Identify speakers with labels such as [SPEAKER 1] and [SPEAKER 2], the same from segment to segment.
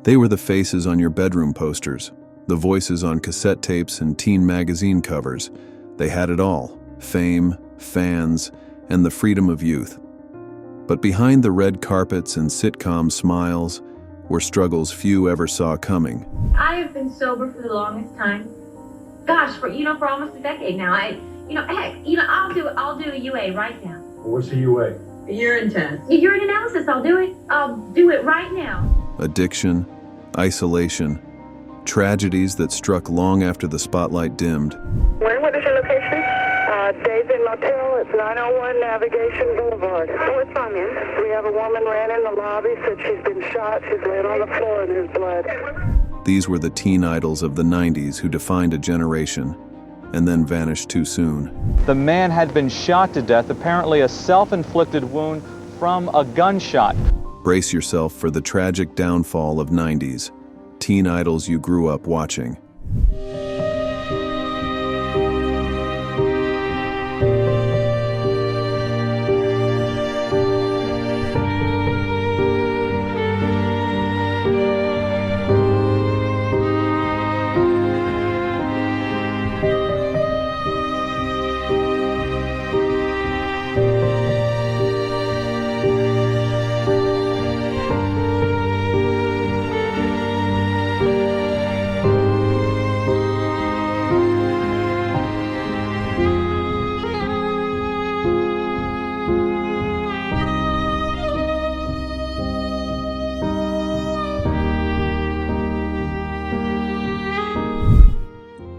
[SPEAKER 1] They were the faces on your bedroom posters, the voices on cassette tapes and teen magazine covers. They had it all: fame, fans, and the freedom of youth. But behind the red carpets and sitcom smiles were struggles few ever saw coming.
[SPEAKER 2] I have been sober for the longest time. Gosh, for almost a decade now. I'll do a UA right now.
[SPEAKER 3] What's a UA?
[SPEAKER 4] A urine test.
[SPEAKER 2] A urine analysis, I'll do it. I'll do it right now.
[SPEAKER 1] Addiction, isolation, tragedies that struck long after the spotlight dimmed.
[SPEAKER 5] What is your location? Days Inn Motel. It's 901 Navigation Boulevard.
[SPEAKER 6] What's wrong, ma'am?
[SPEAKER 5] We have a woman ran in the lobby, said she's been shot. She's laying on the floor in his blood.
[SPEAKER 1] These were the teen idols of the 90s who defined a generation and then vanished too soon.
[SPEAKER 7] The man had been shot to death, apparently a self-inflicted wound from a gunshot.
[SPEAKER 1] Brace yourself for the tragic downfall of 90s teen idols you grew up watching.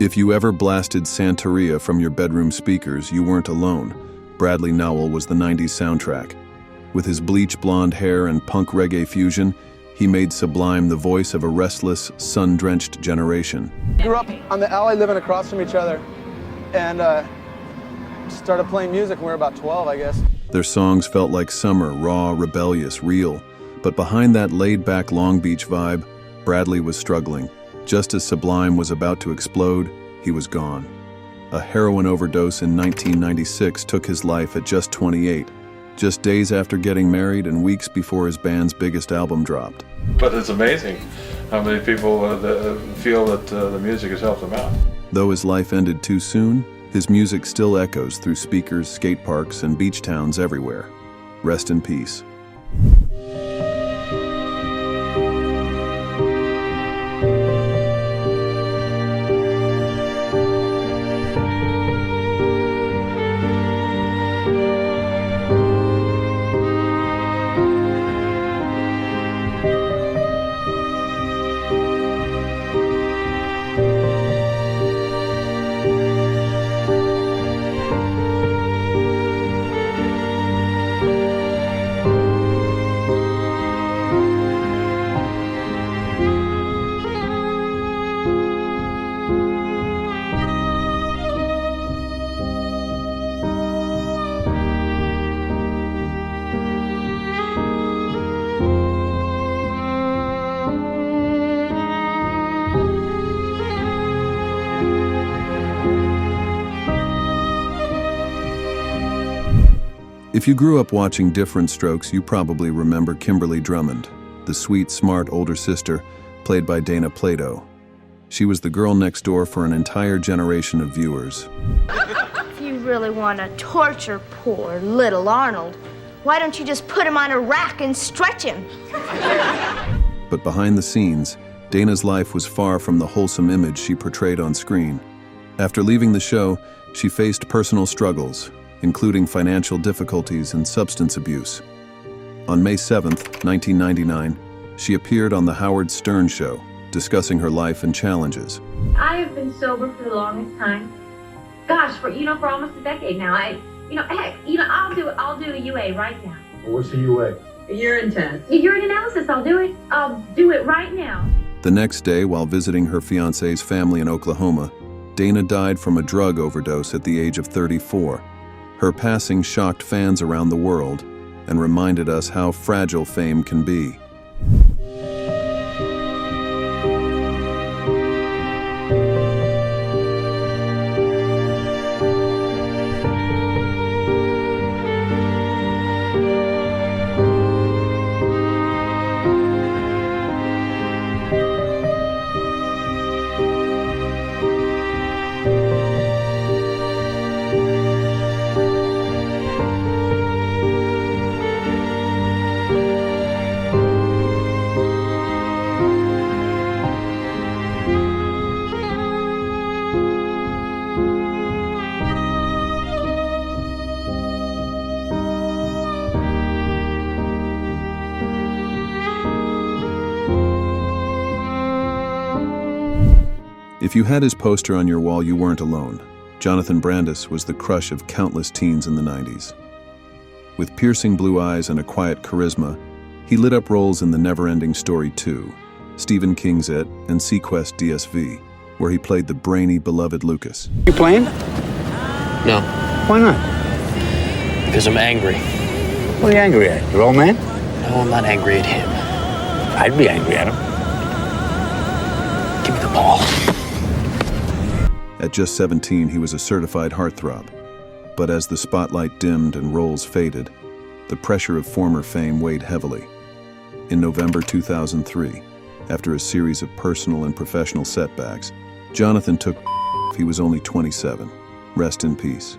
[SPEAKER 1] If you ever blasted Santeria from your bedroom speakers, you weren't alone. Bradley Nowell was the 90s soundtrack. With his bleach blonde hair and punk reggae fusion, he made Sublime the voice of a restless, sun-drenched generation.
[SPEAKER 8] We grew up on the alley living across from each other and started playing music when we were about 12, I guess.
[SPEAKER 1] Their songs felt like summer, raw, rebellious, real. But behind that laid-back Long Beach vibe, Bradley was struggling. Just as Sublime was about to explode, he was gone. A heroin overdose in 1996 took his life at just 28, just days after getting married and weeks before his band's biggest album dropped.
[SPEAKER 3] But it's amazing how many people feel that the music has helped them out.
[SPEAKER 1] Though his life ended too soon, his music still echoes through speakers, skate parks, and beach towns everywhere. Rest in peace. If you grew up watching Different Strokes, you probably remember Kimberly Drummond, the sweet, smart older sister, played by Dana Plato. She was the girl next door for an entire generation of viewers.
[SPEAKER 6] If you really want to torture poor little Arnold, why don't you just put him on a rack and stretch him?
[SPEAKER 1] But behind the scenes, Dana's life was far from the wholesome image she portrayed on screen. After leaving the show, she faced personal struggles, including financial difficulties and substance abuse. On May 7, 1999, she appeared on The Howard Stern Show, discussing her life and challenges.
[SPEAKER 2] I have been sober for the longest time. Gosh, for almost a decade now. I'll do a UA right now.
[SPEAKER 3] What's a UA?
[SPEAKER 4] A urine test.
[SPEAKER 2] A urine analysis, I'll do it. I'll do it right now.
[SPEAKER 1] The next day, while visiting her fiancé's family in Oklahoma, Dana died from a drug overdose at the age of 34. Her passing shocked fans around the world and reminded us how fragile fame can be. If you had his poster on your wall, you weren't alone. Jonathan Brandis was the crush of countless teens in the 90s. With piercing blue eyes and a quiet charisma, he lit up roles in The Never-Ending Story 2, Stephen King's It, and Sequest DSV, where he played the brainy, beloved Lucas.
[SPEAKER 9] You playing?
[SPEAKER 10] No.
[SPEAKER 9] Why not?
[SPEAKER 10] Because I'm angry.
[SPEAKER 9] What are you angry at? Your old man?
[SPEAKER 10] No, I'm not angry at him.
[SPEAKER 9] I'd be angry at him.
[SPEAKER 10] Give me the ball.
[SPEAKER 1] At just 17, he was a certified heartthrob. But as the spotlight dimmed and roles faded, the pressure of former fame weighed heavily. In November 2003, after a series of personal and professional setbacks, Jonathan took. He was only 27. Rest in peace.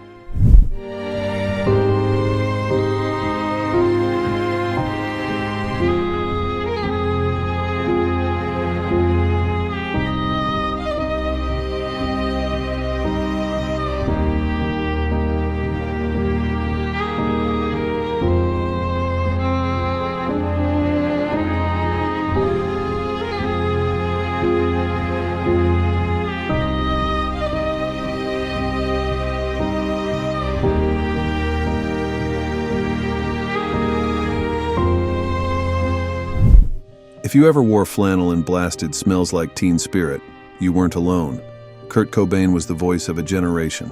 [SPEAKER 1] If you ever wore flannel and blasted Smells Like Teen Spirit, you weren't alone. Kurt Cobain was the voice of a generation.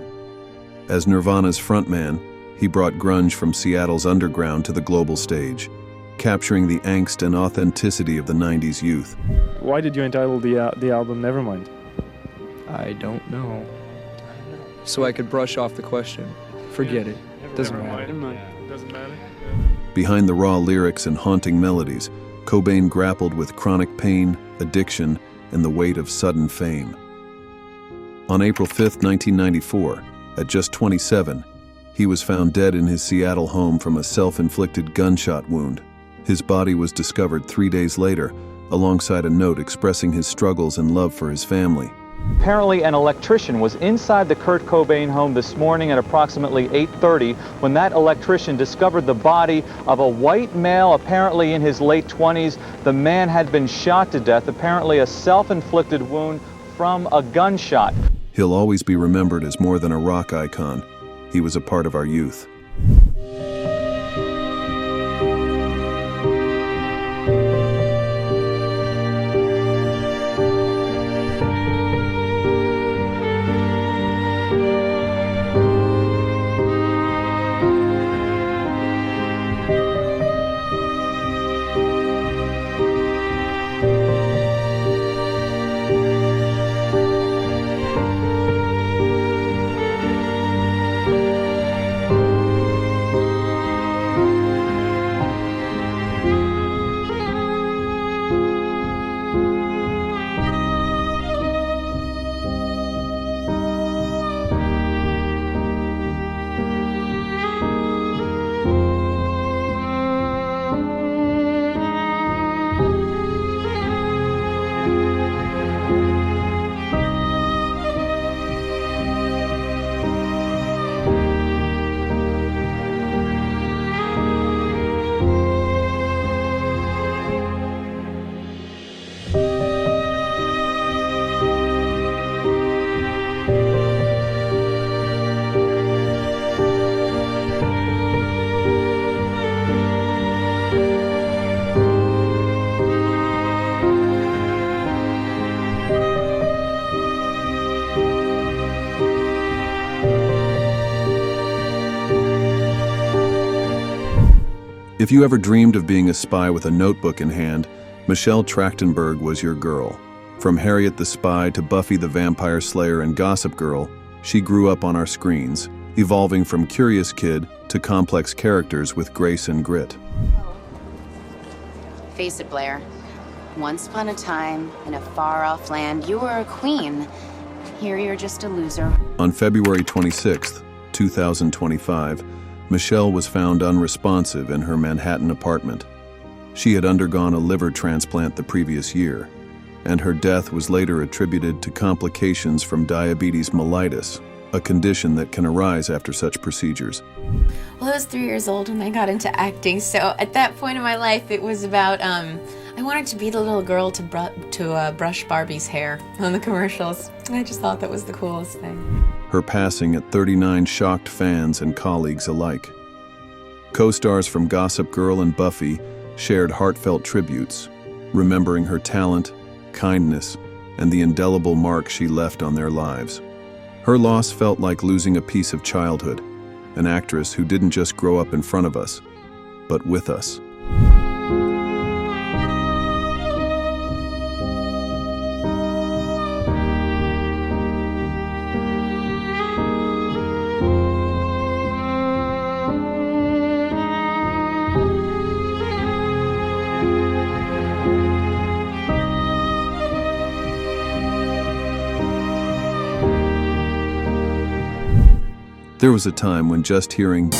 [SPEAKER 1] As Nirvana's frontman, he brought grunge from Seattle's underground to the global stage, capturing the angst and authenticity of the 90s youth.
[SPEAKER 11] Why did you entitle the album Nevermind?
[SPEAKER 12] I don't know. So I could brush off the question. Forget it. Doesn't matter.
[SPEAKER 11] Doesn't matter.
[SPEAKER 1] Behind the raw lyrics and haunting melodies, Cobain grappled with chronic pain, addiction, and the weight of sudden fame. On April 5, 1994, at just 27, he was found dead in his Seattle home from a self-inflicted gunshot wound. His body was discovered 3 days later, alongside a note expressing his struggles and love for his family.
[SPEAKER 7] Apparently, an electrician was inside the Kurt Cobain home this morning at approximately 8:30 when that electrician discovered the body of a white male, apparently in his late 20s. The man had been shot to death, apparently a self-inflicted wound from a gunshot.
[SPEAKER 1] He'll always be remembered as more than a rock icon. He was a part of our youth. If you ever dreamed of being a spy with a notebook in hand, Michelle Trachtenberg was your girl. From Harriet the Spy to Buffy the Vampire Slayer and Gossip Girl, she grew up on our screens, evolving from curious kid to complex characters with grace and grit.
[SPEAKER 13] Face it, Blair. Once upon a time, in a far-off land, you were a queen. Here you're just a loser.
[SPEAKER 1] On February 26, 2025, Michelle was found unresponsive in her Manhattan apartment. She had undergone a liver transplant the previous year, and her death was later attributed to complications from diabetes mellitus, a condition that can arise after such procedures.
[SPEAKER 14] Well, I was 3 years old when I got into acting, so at that point in my life, it was about, I wanted to be the little girl to brush Barbie's hair on the commercials. I just thought that was the coolest thing.
[SPEAKER 1] Her passing at 39 shocked fans and colleagues alike. Co-stars from Gossip Girl and Buffy shared heartfelt tributes, remembering her talent, kindness, and the indelible mark she left on their lives. Her loss felt like losing a piece of childhood, an actress who didn't just grow up in front of us, but with us. There was a time when just hearing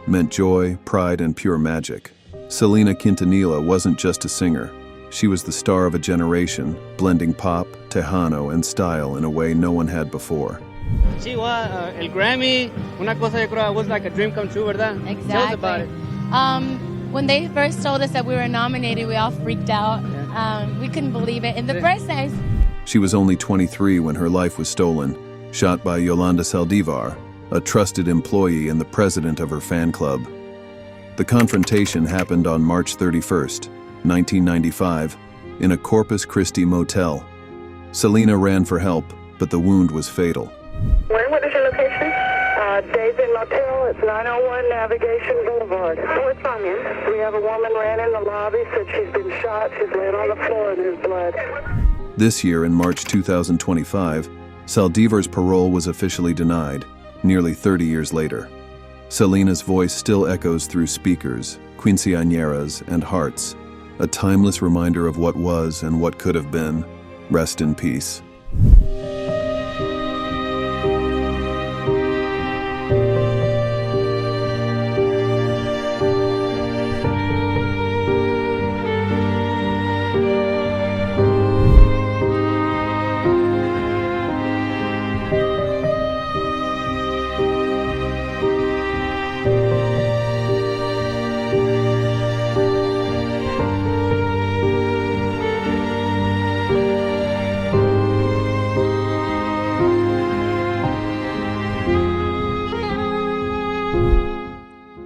[SPEAKER 1] meant joy, pride, and pure magic. Selena Quintanilla wasn't just a singer. She was the star of a generation, blending pop, tejano, and style in a way no one had before.
[SPEAKER 15] Sí, el Grammy, una cosa yo creo was like a dream come true, ¿verdad?
[SPEAKER 16] Exactly.
[SPEAKER 15] Tell us about it.
[SPEAKER 16] When they first told us that we were nominated, we all freaked out. We couldn't believe it. In the first days.
[SPEAKER 1] She was only 23 when her life was stolen, shot by Yolanda Saldivar, a trusted employee and the president of her fan club. The confrontation happened on March 31st, 1995, in a Corpus Christi motel. Selena ran for help, but the wound was fatal.
[SPEAKER 5] What is your location? Days in Motel. It's 901 Navigation Boulevard. What's wrong, man? We have a woman ran in the lobby, said she's been shot. She's laying on the floor in his blood.
[SPEAKER 1] This year, in March 2025, Saldivar's parole was officially denied, nearly 30 years later. Selena's voice still echoes through speakers, quinceañeras, and hearts, a timeless reminder of what was and what could have been. Rest in peace.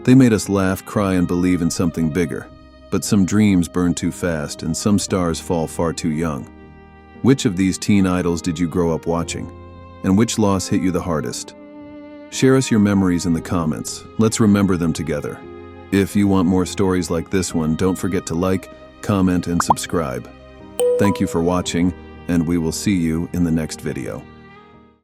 [SPEAKER 1] They made us laugh, cry, and believe in something bigger. But some dreams burn too fast, and some stars fall far too young. Which of these teen idols did you grow up watching? And which loss hit you the hardest? Share us your memories in the comments. Let's remember them together. If you want more stories like this one, don't forget to like, comment, and subscribe. Thank you for watching, and we will see you in the next video.